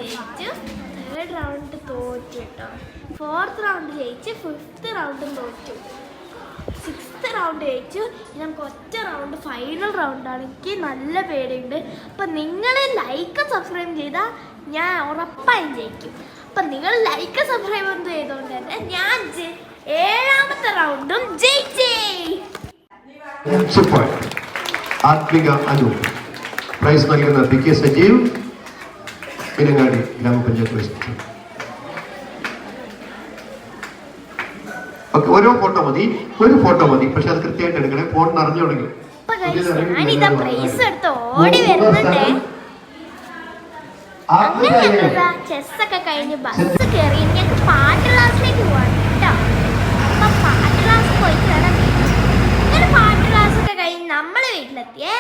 ജയിച്ചു, 3rd round തോറ്റു കേട്ടോ. 4th റൗണ്ട് ജയിച്ച് 5th റൗണ്ടും തോറ്റു, 6th റൗണ്ട് ജയിച്ചു. ഇനി നമുക്ക് ഒറ്റ റൗണ്ട് ഫൈനൽ റൗണ്ടാണ്. എനിക്ക് നല്ല പേടിയുണ്ട്. അപ്പം നിങ്ങൾ ലൈക്ക് സബ്സ്ക്രൈബ് ചെയ്താൽ ഞാൻ ഉറപ്പായും ജയിക്കും. അപ്പം നിങ്ങൾ ലൈക്ക് സബ്സ്ക്രൈബ് ഒന്നും ചെയ്തുകൊണ്ട് തന്നെ ഞാൻ 7ാമത്തെ റൗണ്ടും ജയിച്ചേ. സൂപ്പർ. ആത്മിക അനു പ്രൈസ് നൽകുന്ന PK സജീവ്, മീനങ്ങാടി ഗ്രാമപഞ്ചായത്ത് വൈസ് പ്രസിഡന്റ്. ഓക്കെ, ഒരു ഫോട്ടോ മതി, പക്ഷെ അത് കൃത്യമായിട്ട് എടുക്കണേ. ഫോൺ നിറഞ്ഞു തുടങ്ങി. ഞാനിതാ പ്രൈസ് എടുത്ത് ഓടി വരുന്നുണ്ടേ. അങ്ങനെ ചെസ്സൊക്കെ കഴിഞ്ഞ് ബസ് കയറി ഞങ്ങൾക്ക് പാട്ട് ക്ലാസ്സിലേക്ക് പോകണം കേട്ടോ. അപ്പൊ പാട്ട് ക്ലാസ് പോയിട്ട് വേണം. അങ്ങനെ പാട്ട് ക്ലാസ്സൊക്കെ കഴിഞ്ഞ് നമ്മളെ വീട്ടിലെത്തിയേ.